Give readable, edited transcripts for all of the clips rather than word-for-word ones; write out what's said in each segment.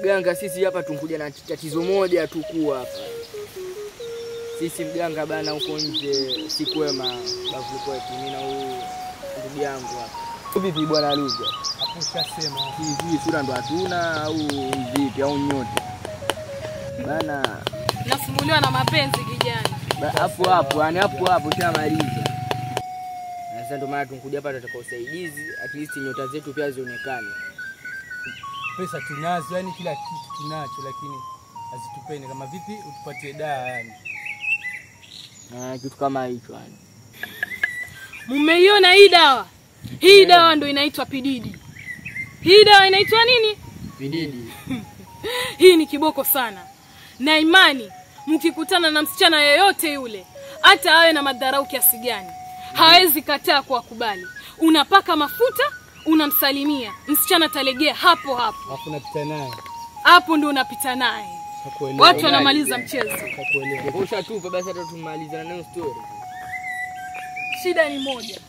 Mganga sisi hapa tunkuja na tatizo moja tu kuwa hapa. Sisi mganga bana huko nje si kwema bavu kwetu mimi na huyu ndugu yangu hapa. Vipi bwana Luga? Hapo ushasema. Hivi sura ndo hatuna au vipi au nyote? Bana nasumbuliwa na mapenzi kijana. Hapo yani hapo shamaliza. Sasa ndo maana tunkuja hapa tutaka usaidizi at least nyota zetu pia zionekane. Pesa tunazo yani kila kitu tunacho lakini hazitupeni kama vipi utupatie dawa yani. Kitu kama hicho yani. Mmeiona hii dawa? Hii dawa ndo inaitwa pididi. Hii dawa inaitwa nini? Pididi. Hii ni kiboko sana. Na imani mkikutana na msichana yeyote yule, hata awe na madharau kiasi gani, hawezi kataa kuwakubali. Unapaka mafuta, unamsalimia, msichana talegea hapo hapo. Hapo unapita naye. Hapo ndo unapita naye. Watu wanamaliza mchezo. Hakuelewa. Ushatupa basi hata tumaliza na story. Shida ni moja.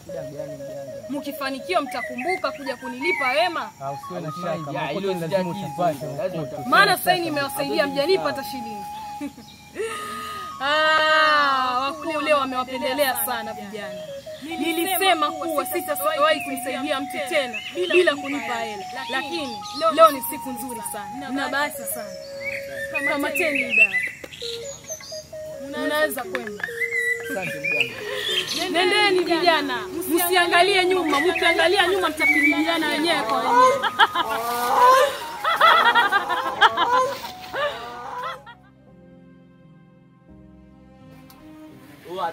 Shida gani mjanga? Mkifanikiwa mtakumbuka kuja kunilipa wema. Usiwe na shaka. Hilo lazima utapata. Maana sasa nimewasaidia mjanipa hata shilingi. Wakuu leo wamewapendelea sana vijana. Nilisema kuwa sitawahi kumsaidia mtu tena bila kunipa hela. Lakini leo ni siku nzuri sana. Na bahati sana. Kama tena dawa. Unaweza kwenda. Asante mganga. Nendeni vijana, msiangalie nyuma, mkiangalia nyuma mtapigana wenyewe kwa wenyewe.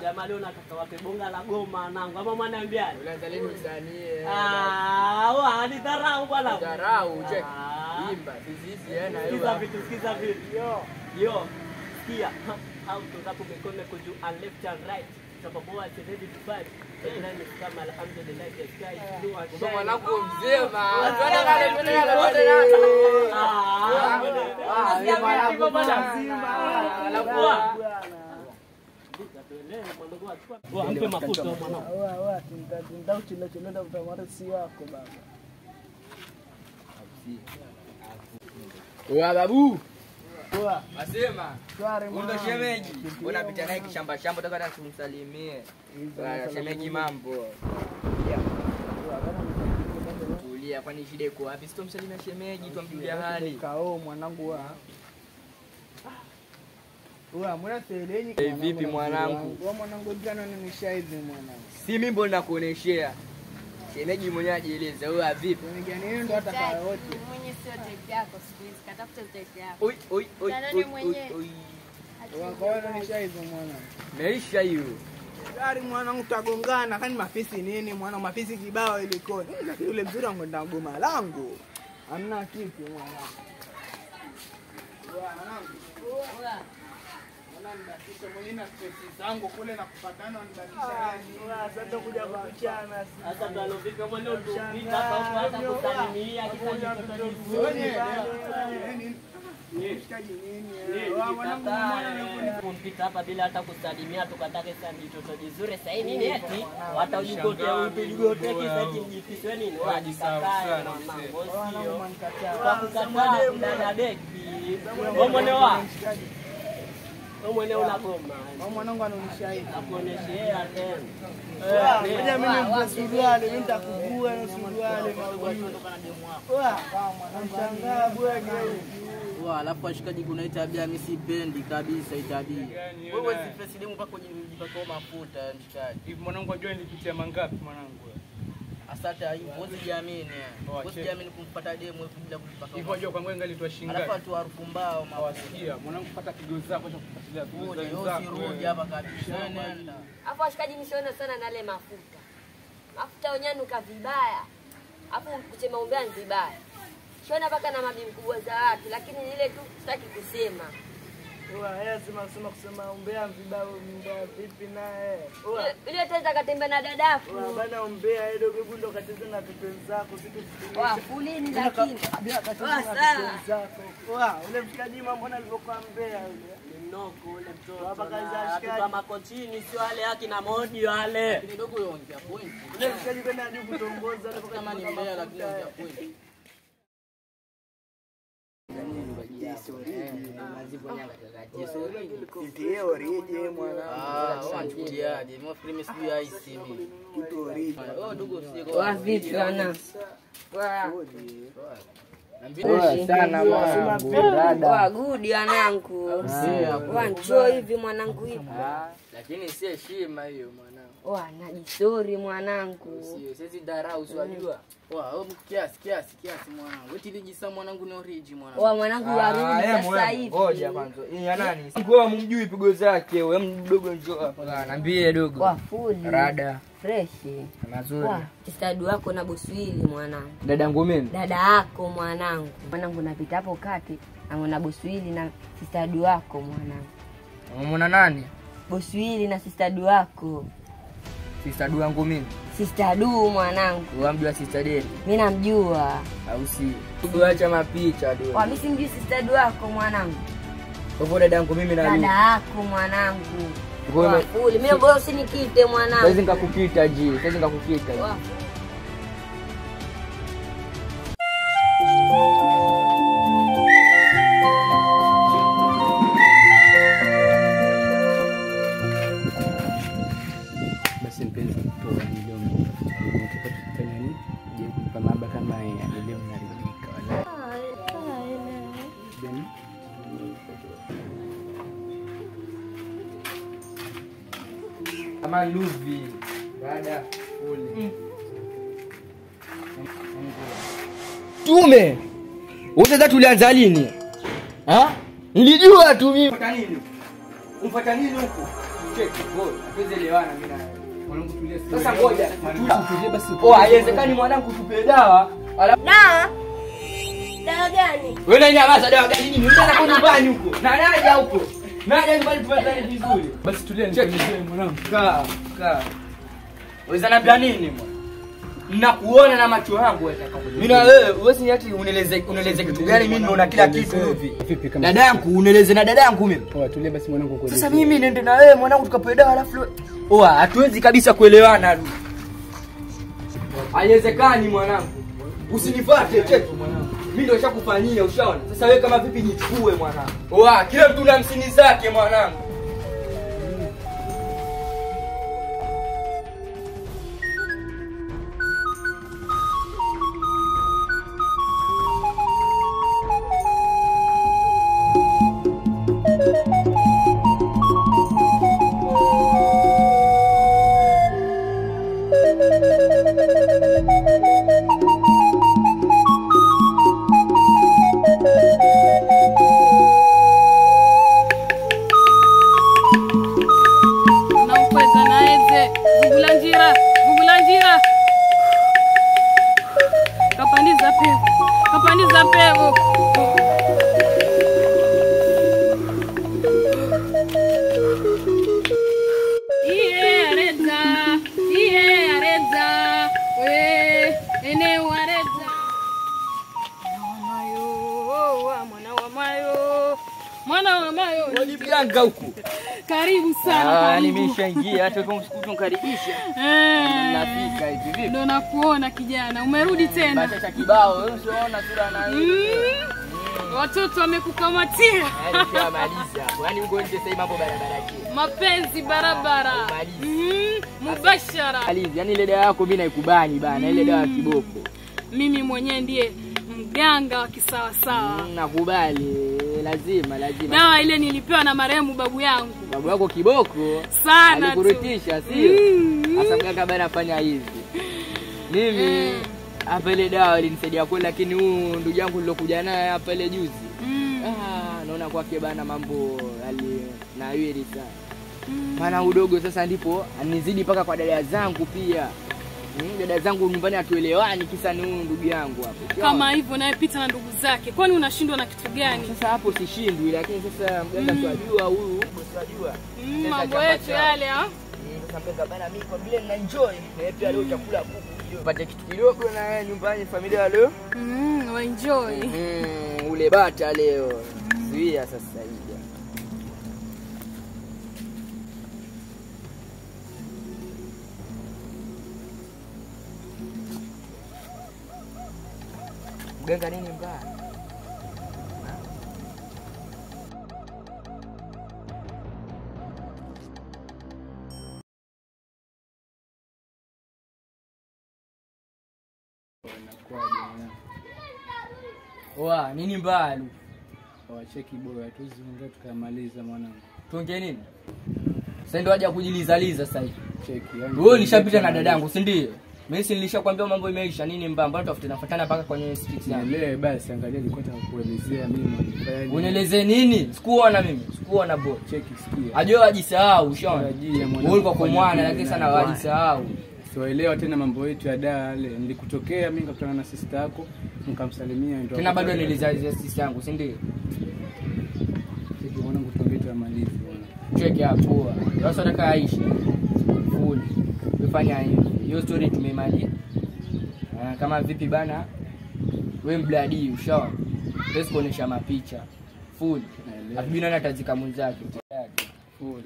Jamaa leo nataka wape bonga la goma nangu. Ama mwanaambiaje? Unazaleni msanii. Anidharau bwana. Dharau check. Imba sisi yana hiyo. Sikiza vitu. Yo. Sikia. How to rap mikono kuju and left and right. Sababu ati ready to fight. Ina ni kama alhamdulillah the sky is blue and Kwa mwanangu mzema. Ampe mafuta mwanangu. Ndio utamwarisi wako baba. Oya babu. Poa. Asema. Shwari Ndo shemeji. Unapita naye kishamba nataka kumsalimie. Shemeji mambo. Tulia kwani shida iko wapi? Sitomsalimia shemeji tumjulia hali. Kao mwanangu wa. Mbona selenyi kama vipi mwanangu? Wewe mwanangu jana nimeshaizi mwanangu. Si mimi mbona nakuoneshea. Shemeji mwenyewe ajieleza wewe vipi? Gani ndo atakaye wote. Mwenye sio type yako siku hizi, katafuta type yako. Oi. Wakaona nimeshaizi mwanangu. Maisha hiyo. Gari mwanangu tagongana kani mafisi nini mwanangu mafisi kibao ilikoni. Lakini yule mzuri wangu ndo goma langu. Hamna kitu mwanangu. Mwanangu. Nibakisha mwenyewe na stress zangu kule na kupatana nibakisha yani. Sasa kuja kwa mchana. Sasa tunalofika mwanao tupita hata kusalimia kumpita hapa bila hata kusalimia tukatake sana mtoto vizuri sasa hivi nini eti watajigotea kisa jipiswe nini wajisakae mambo sio kwa kukataa ndani deki mwanao mwenye unagoma. Mwanangu anaonyesha hivi. Akuoneshea tena. Ngoja mimi nikusuruale, mimi nitakuvua na suruale na kutoka na demu wako. Mshangaa bwege. Alafu ashikaji kuna tabia mimi sipendi kabisa itabia. Wewe si demu mpaka kujipaka mafuta mshikaji. Hivi mwanangu ajua nilipitia mangapi mwanangu? Asante usijiamini. Usijiamini kumpata demu bila kulipaka. Hivyo unajua kwa ngwenga litwa shingapi? Alafu tu harufu mbao mawasikia. Mwanangu kupata kigo zako cha kufuatilia kigo zako. Usirudi hapa kabisa. Nenda. Afu ashikaji msiona sana na ile mafuta. Mafuta onyanuka vibaya. Afu kusema umbea vibaya. Shona paka na mabibi kubwa za watu lakini ile tu sitaki kusema. Yeye sema kusema umbea vibaya mbaya vipi naye? Ile teza katembea na dadafu. Bana umbea ile dogo kacheza na watoto wenzako siku fulini lakini. Zako. Ule mshikaji mbona alivyokuwa mbea yule? Mnoko ule mtoto. Hapa kaza ashikaji kama kochini sio wale haki na modi wale. Kidogo yongea point. Ule mshikaji kwenda hadi kutongoza kama ni mbea lakini yongea point. Mazipo nyanga kakati. Ndio orije mwana. Wanachutiaje? Mwafikiri mimi sijui haisi mimi. Kitu orije. Ndugu usije Wa vipi wana? Poa sana mwanangu. Dada. Wa good wanangu. Wancho hivi mwanangu hivi. Lakini si heshima hiyo mwanangu. Najisori mwanangu. Siwezi dharau usiwajua. Kiasi mwanangu. Wewe tilijisa mwanangu ni oriji mwanangu. Mwanangu warudi sasa hivi. Ngoja kwanza. Hii ya nani? Wewe mumjui pigo zake, wewe mdogo njoo hapa. Niambie dogo. Wa full. Rada. Fresh. Mazuri. Stadi wako na Boswili mwanangu. Dadangu mimi. Dada yako mwanangu. Mwanangu napita hapo kati na Boswili na stadi wako mwanangu. Umeona nani? Boswili na stadi wako. Sister du wangu mimi. Sister Du mwanangu. Unamjua Sister Deni? Mimi namjua. Au si? Tuacha mapicha du. Mimi simjui Sister Du wako mwanangu. Kwa hivyo dadangu mimi na Dada yako mwanangu. Ngome. Fuli, mimi bora usinikite mwanangu. Sasa nikakukita ji. Basi mpenzi kutoa milioni unataka kufanya nini? Je, kumpa maba kama milioni inaridhika wala? Then Kama Luvi. Dada Fuli. Tume. Unataka tulianza lini? Nilijua tu mimi. Umfuata nini huko? Cheki bora. Tuelewana mimi na wewe. mwanangu tulia. Sasa ngoja. Tulia basi. Haiwezekani mwanangu tupe dawa. Dawa? Dawa gani? Wewe nani amasa dawa gani nini? Unataka kwa nyumbani huko. Na naja huko. Naja nyumbani tupatane vizuri. Basi tulia nikwambie mwanangu. Kaa. Wewe unaniambia nini mwana? Nakuona na macho yangu wewe. Mimi na wewe si ati uneleze kitu gani? Mimi naona kila kitu hivi. Vipi kama Dada yangu uneleze na dada yangu mimi. poa, tulia basi mwanangu kwa. Sasa mimi niende na wewe mwanangu tukapoe dawa alafu hatuwezi kabisa kuelewana tu. Haiwezekani mwanangu. Usinifuate chetu mwanangu. Mimi ndio nishakufanyia ushaona. Sasa wewe kama vipi nichukue mwanangu? Kila mtu na msini zake mwanangu. Vugulanjira. Kapandiza pevo. Iye areza. Ene wareza. Mwana wa mayo. Walibianga huko. Karibu sana. Nimeshaingia hata kama usikumkaribisha. Nafika hivi vipi? Ndio nakuona kijana. Umerudi tena. Bata kibao, wewe unaona sura na watoto wamekukamatia. Yaani shamaliza hapo. Yaani uko nje sasa mambo barabara yake. Mapenzi barabara. Mubashara. Yaani ile dawa yako mimi naikubani bana, ile dawa ya kiboko. Mimi mwenyewe ndiye mganga wa kisawa sawa. Nakubali, lazima. Dawa ile nilipewa na marehemu babu yangu. Babu yako kiboko sana alikurutisha, sio? Sasa mganga bana afanya hivi. Mimi hapa ile dawa ilinisaidia kweli, lakini huyu ndugu yangu nilokuja naye hapa ile juzi. Naona kwake bana mambo alinawiri sana. Maana udogo sasa ndipo anizidi paka kwa dada zangu pia. Dada zangu nyumbani hatuelewani kisa ni huyu ndugu yangu hapo. Kama hivyo naye pita na ndugu zake. Kwani unashindwa na kitu gani? Sasa hapo sishindwi, lakini sasa mganga tunajua huyu, tunajua. Mambo yetu yale Sasa mganga bana mimi kwa vile nina enjoy, na pia leo chakula kuku. Pate kitu kidogo na nyumbani familia leo. Wa enjoy. Ule bata leo. Zuia sasa hivi. Mganga nini mbaya? Inakuwaje mwanangu? Oa, nini mbaya Luke? Wacheki bora tuzungumze tukamaliza mwanangu. Tuongee nini? Sasa ndio haja kujilizaliza sasa hivi. Cheki. Wewe ulishapita na dadangu, si ndio? Mimi si nilishakwambia mambo imeisha, nini mbaya? Mbona tunafuatana paka kwenye street yangu? Leo basi angalia nilikuwa nataka kuelezea mimi mwanangu. Unieleze nini? Sikuona mimi. Sikuona bro. Cheki sikia. Ajua wajisahau, ushaona? Ajia mwanangu. Wewe ulikuwa kwa mwana lakini sana wajisahau. Sielewa tena mambo yetu ya dale. Nilikutokea mimi nikakutana na sister yako, nikamsalimia ndio. Tena bado nilizalizia sister yangu, si ndio? Cheki mwanangu tuongee tumalize bwana. Cheki hapo. Sasa nataka aishi. Full. Tufanya hivi. Hiyo story tumemaliza. Kama vipi bana? Wewe mbladi ushaona? Let's kuonesha mapicha. Full. Abina na tazika mwenzake. Full.